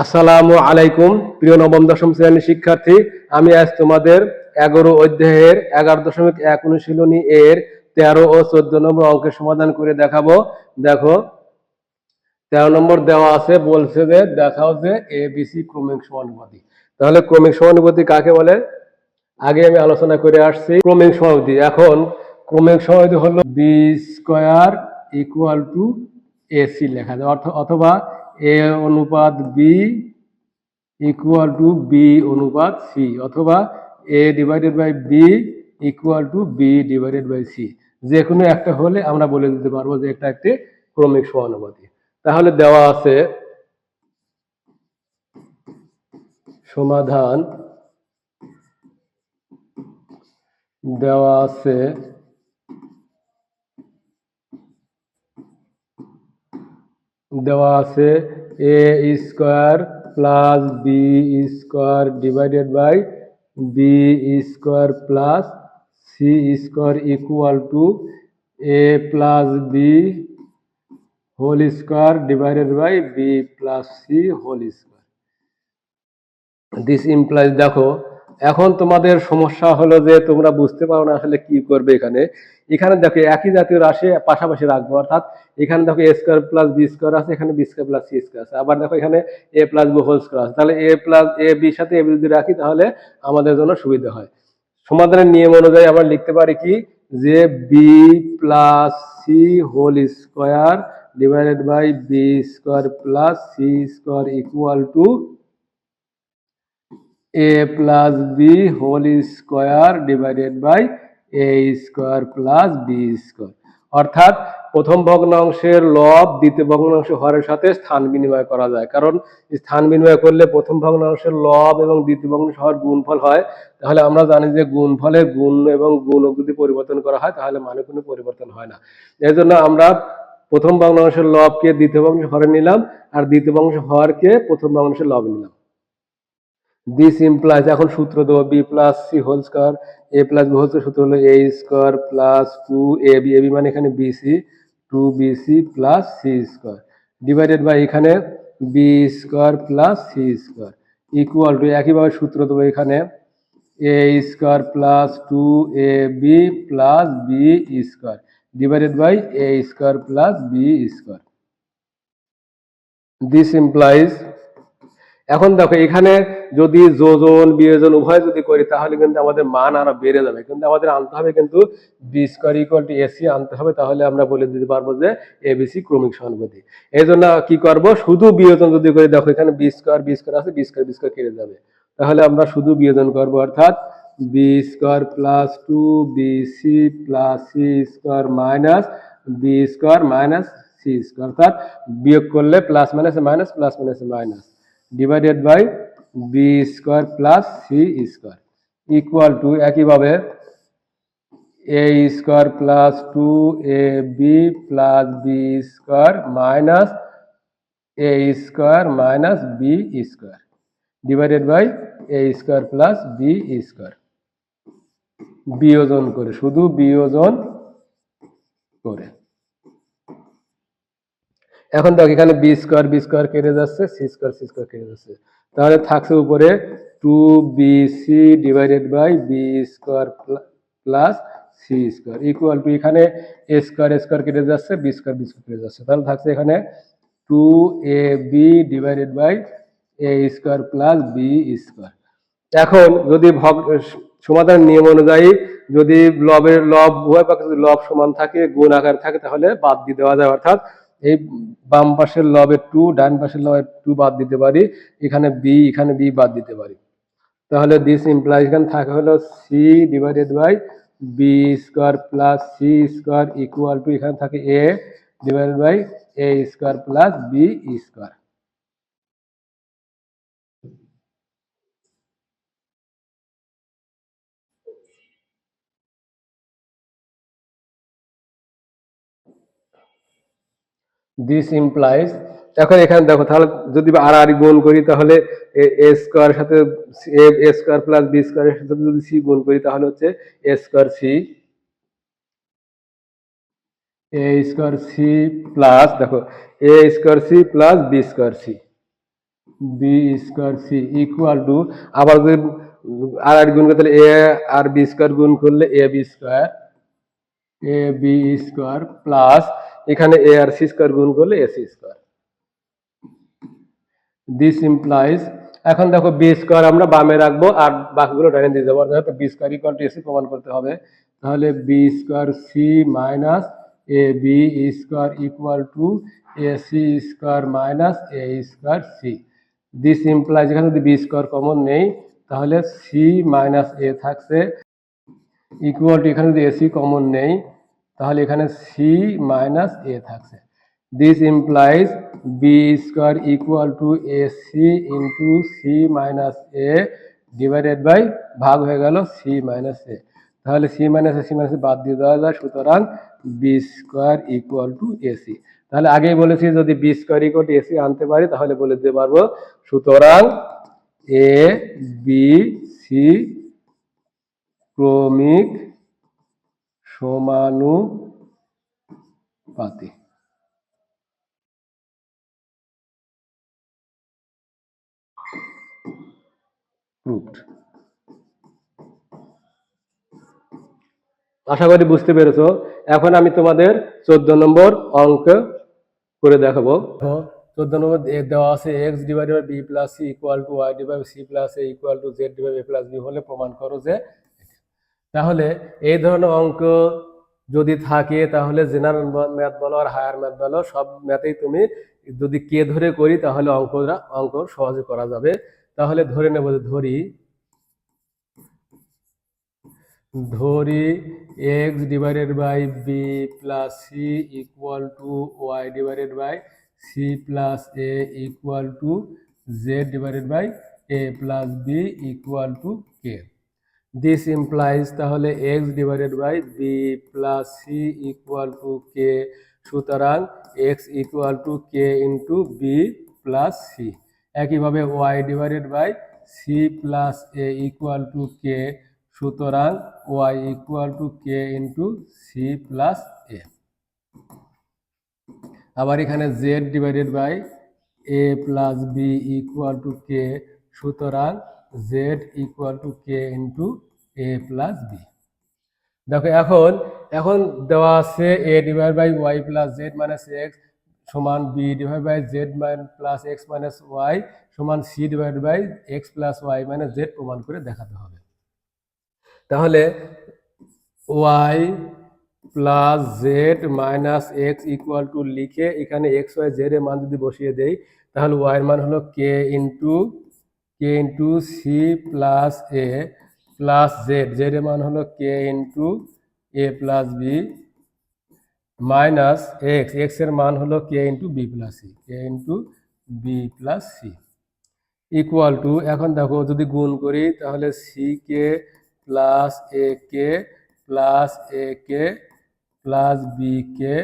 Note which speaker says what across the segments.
Speaker 1: আসসালামু আলাইকুম প্রিয় নবম দশম শ্রেণীর শিক্ষার্থী। আমি আজ তোমাদের 11 অধ্যায়ের 11.1 অনুশীলনী এর 13 ও 14 নম্বর অঙ্কের সমাধান করে দেখাবো। দেখো 13 নম্বর দেওয়া আছে, বলছে যে দেখাও যে এবিসি ক্রমিক সমানুপাতি। তাহলে ক্রমিক সমানুপাতি কাকে বলে আগে আমি আলোচনা করে আসছি। ক্রমিক সমানুপাতি, এখন ক্রমিক সমানুপাতি হলো B square equal to AC লেখা যায়, অথবা এ অনুপাত বি ইকুয়াল টু বি অনুপাত সি, অথবা A divided by B equal to B divided by C. যে কোনো একটা হলে আমরা বলে দিতে পারবো যে এটা একটি ক্রমিক সমানুপাতি। তাহলে দেওয়া আছে সমাধান, দেওয়া আছে A square plus B square divided by B square plus C square equal to A plus B whole square divided by B plus C whole square. This implies, দেখো এখন তোমাদের সমস্যা হলো যে তোমরা বুঝতে পারো না আসলে কি করবে। এখানে দেখো একই জাতীয় রাশি পাশাপাশি রাখবো, অর্থাৎ এখানে দেখো A square plus B square আছে, এখানে B square plus C square আছে, আবার দেখো এখানে A plus B whole square আছে। তাহলে এ প্লাস এ বির সাথে এ বি যদি রাখি তাহলে আমাদের জন্য সুবিধা হয়। সমাধানের নিয়ম অনুযায়ী আমরা লিখতে পারি কি, যে B plus C whole square divided by B square plus C square equal to A plus B whole square divided by A square plus B square. অর্থাৎ প্রথম ভগ্নাংশের লব দ্বিতীয় ভগ্নাংশ হরের সাথে স্থান বিনিময় করা যায়, কারণ স্থান বিনিময় করলে প্রথম ভগ্নাংশের লব এবং দ্বিতীয় ভগ্নাংশ হর গুণফল হয়। তাহলে আমরা জানি যে গুণফলের গুণ এবং গুণক যদি পরিবর্তন করা হয় তাহলে মানে কোনো পরিবর্তন হয় না। এই জন্য আমরা প্রথম ভগ্নাংশের লবকে দ্বিতীয় ভগ্নাংশ হরে নিলাম, আর দ্বিতীয় ভগ্নাংশ হরকে প্রথম ভগ্নাংশের লবে নিলাম। দিস ইমপ্লাইজ, এখন সূত্র দেবো B plus C whole square A plus B whole square, সূত্র হলো A square plus two A B, A B মানে এখানে BC, two BC plus C square divided by এখানে B square plus C square equal to, একইভাবে সূত্র দেবো এখানে A square plus two A B plus B square divided by A square plus B square. This implies, এখন দেখো এখানে যদি যোজন বিয়োজন উভয় যদি করি তাহলে কিন্তু আমাদের মান আরো বেড়ে যাবে, কিন্তু আমাদের আনতে হবে কিন্তু B square equal to AC আনতে হবে, তাহলে আমরা বলে দিতে পারবো যে এবিসি ক্রমিক সমানুপাতি। এই জন্য কি করব, শুধু বিয়োজন যদি করি, দেখো এখানে বি স্কোয়ার আছে, বি স্কোয়ার কেটে যাবে, তাহলে আমরা শুধু বিয়োজন করব, অর্থাৎ B square plus two B C plus C square minus B square minus C square, অর্থাৎ বিয়োগ করলে প্লাস মাইনাসে মাইনাস প্লাস মাইনাসে minus divided by B square plus C square equal to, একইভাবে A square plus two A B plus B square minus A square minus B square divided by A square plus B square. বিয়োজন করে, শুধু বিয়োজন করে। এখন দেখো এখানে B square কেটে যাচ্ছে, সি স্কোয়ার কেটে যাচ্ছে, তাহলে থাকছে উপরে two B C divided by B square plus C square equal to, এখানে এ স্কোয়ার কেটে যাচ্ছে, বি স্কোয়ার কেটে যাচ্ছে, তাহলে থাকছে এখানে two A B divided by A square plus B square. এখন যদি সমাধান নিয়ম অনুযায়ী যদি লব উভয় পক্ষে যদি লব সমান থাকে, গুণ আকার থাকে, তাহলে বাদ দিয়ে দেওয়া যায়, অর্থাৎ এই বাম পাশের লবের টু ডান পাশের লবের টু বাদ দিতে পারি, এখানে বি বাদ দিতে পারি। তাহলে দিস ইমপ্লাইজ, এখানে থাকে হলো C divided by B square plus C square equal to, এখানে থাকে A divided by A square plus B square. This implies, এখন এখানে দেখো তাহলে যদি আর গুণ করি তাহলে এ স্কোয়ার সাথে এ স্কোয়ার প্লাস বি স্কোয়ারের সাথে যদি সি গুণ করি তাহলে হচ্ছে A square C, A square C plus, দেখো A square C plus B square C B square C equal to, আবার যদি আর আর গুণ করতে এ আর বি স্কোয়ার গুণ করলে এ বি স্কোয়ার প্লাস এখানে এ আর সি স্কোয়ার গুণ করলে A C square. This implies, এখন দেখো বি স্কোয়ার আমরা বামে রাখবো আর বাকিগুলো ডাইনে দিয়ে যাবো, যেহেতু B square equal to AC প্রমাণ করতে হবে, তাহলে B square C minus A B square equal to A C square minus A square C. This implies, এখানে যদি বি স্কোয়ার কমন নেই তাহলে সি মাইনাস এ থাকছে ইকুয়াল টু, এখানে যদি এসি কমন নেই তাহলে এখানে সি মাইনাস এ থাকছে। This implies B square equal to A C into C minus A divided by ভাগ হয়ে গেল সি মাইনাস এ, তাহলে সি মাইনাস এ বাদ দিয়ে দেওয়া যায়, সুতরাং B square equal to AC. তাহলে আগেই বলেছি যদি B square equal to AC আনতে পারি তাহলে বলে দিতে পারবো, সুতরাং এ বি সি ক্রমিক সমানুপাতি। প্রুভড। আশা করি বুঝতে পেরেছো। এখন আমি তোমাদের 14 নম্বর অঙ্ক করে দেখাবো। 14 নম্বর দেওয়া আছে X divided by B plus C equal to Y divide by C plus A equal to Z divide A plus B হলে প্রমাণ করো যে। তাহলে এই ধরনের অঙ্ক যদি থাকে তাহলে জেনারেল ম্যাথ বলো আর হায়ার ম্যাথ বলো, সব ম্যাথেই তুমি যদি কে ধরে করি তাহলে অঙ্ক সহজে করা যাবে। তাহলে ধরে নেব যে ধরি X divided by B plus C equal to Y divided by C plus A equal to Z divided by A plus B equal to K. This implies, তাহলে X divided by B plus C equal to K, সুতরাং X equal to K into B plus C. একইভাবে Y divided by C plus A equal to K, সুতরাং Y equal to K into C plus A. আবার এখানে Z divided by A plus B equal to K, সুতরাং Z equal to K into A plus B. দেখো এখন এখন দেওয়া আছে A divide by Y plus Z minus X সমান B divide by Z plus X minus Y সমান C divide by X plus Y minus Z প্রমাণ করে দেখাতে হবে। তাহলে Y plus Z minus X equal to লিখে এখানে x Y Z এর মান যদি বসিয়ে দেই তাহলে ওয়াই এর মান হলো K into C plus A plus Z, Z এর মান হলো K into A plus B minus X, X এর মান হলো K into B plus C, K into B plus C equal to, এখন দেখো যদি গুণ করি তাহলে C K plus A K plus A K plus B K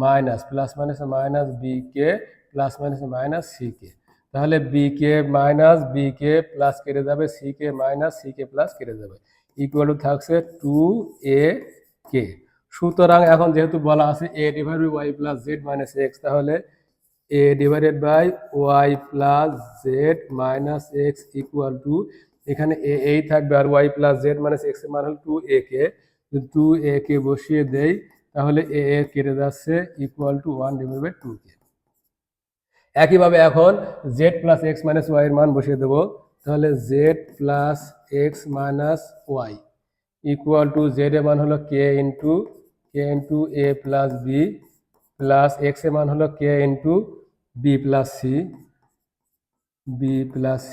Speaker 1: minus plus minus minus B K plus minus minus C K, তাহলে B K minus B K plus কেটে যাবে, C K minus C K plus কেটে যাবে, equal to থাকছে 2a কে। সুতরাং এখন যেহেতু বলা আছে A divide by Y plus Z minus X, তাহলে A divided by Y plus Z minus X equal to, এখানে এই থাকবে আর Y plus Z minus X এর মান হল 2a কে, যদি 2a কে বসিয়ে দেই তাহলে এ কেটে যাচ্ছে ইকুয়াল টু 1 ডিভাইড বাই 2কে। একইভাবে এখন Z plus X minus Y এর মান বসিয়ে দেবো, তাহলে Z plus X minus Y equal to Z এর মান হলো K into A plus B plus X এর মান হলো K into B plus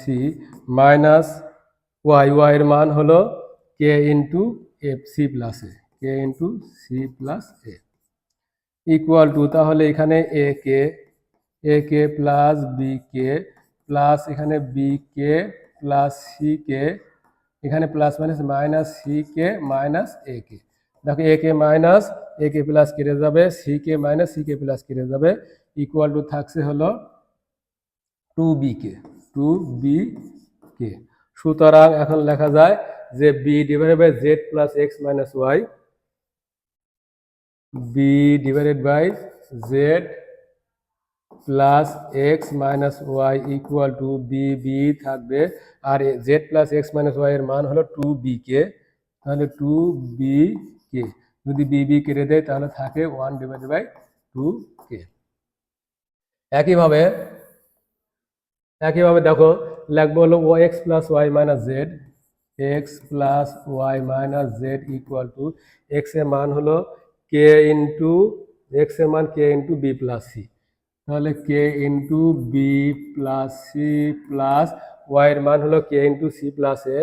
Speaker 1: C minus Y, Y এর মান হলো K into F C plus A, K into C plus A equal to, তাহলে এখানে এ K plus B K plus এখানে B K plus C কে, এখানে প্লাস মাইনাস মাইনাস সি কে minus এ কে, দেখো এ কে minus এ K plus কেটে যাবে, C K minus C K plus কেটে যাবে, equal to থাকছে হলো 2b কে। সুতরাং এখন লেখা যায় যে B divided by Z plus X minus Y, B divided by Z plus X minus Y equal to B, B থাকবে আর Z plus X minus Y এর মান হলো 2b-কে, তাহলে 2b-কে যদি বি কেটে দেয় তাহলে থাকে 1/2k। একইভাবে দেখো লিখবো হলো ও X plus Y minus Z, X plus Y minus Z equal to X এর মান হলো কে ইন্টু এক্স এর মান K into B plus C, তাহলে K into B plus C plus Y এর মান হলো K into C plus A,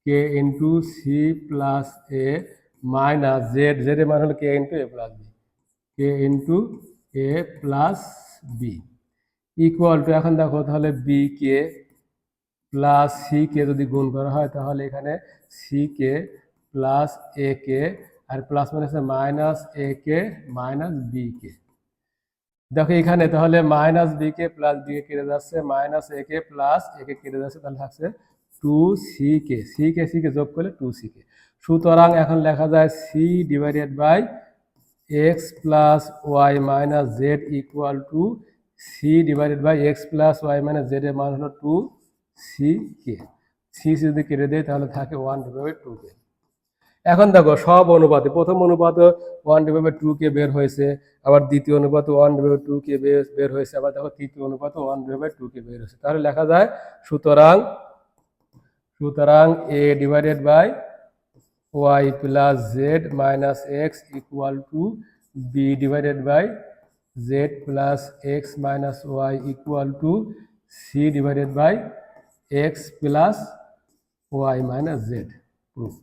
Speaker 1: K into C plus A minus Z, Z এর মান হলো K into A plus B, K into A plus B equal to, এখন দেখো তাহলে B K plus C কে যদি গুণ করা হয় তাহলে এখানে C K plus A K R plus মাইনাসে মাইনাস এ কে মাইনাস বি কে। দেখো এখানে তাহলে minus B K plus B কে কেটে যাচ্ছে, minus A K plus A কে কেটে যাচ্ছে, তাহলে থাকছে 2c-কে, সি কে যোগ করলে 2c-কে। সুতরাং এখন লেখা যায় C divided by X plus Y minus Z equal to C divided by X plus Y minus Z এর মান হলো 2c-কে। সি যদি কেটে দেয় তাহলে থাকে 1/2k। এখন দেখো সব অনুপাতে প্রথম অনুপাতে 1/2k বের হয়েছে, আবার দ্বিতীয় অনুপাতে 1/2k বের হয়েছে, আবার দেখো তৃতীয় অনুপাতে 1/2k বের হয়েছে, তাহলে লেখা যায় সুতরাং A divided by Y plus Z minus X equal to B divided by Z plus X minus Y equal to C divided by X plus Y minus Z. Proofed.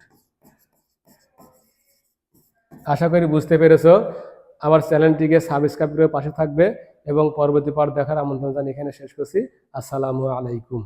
Speaker 1: আশা করি বুঝতে পেরেছো। আমার চ্যানেলটিকে সাবস্ক্রাইব করে পাশে থাকবে এবং পরবর্তী পার্ট দেখার আমন্ত্রণ জানিয়ে এখানে শেষ করছি। আসসালামু আলাইকুম।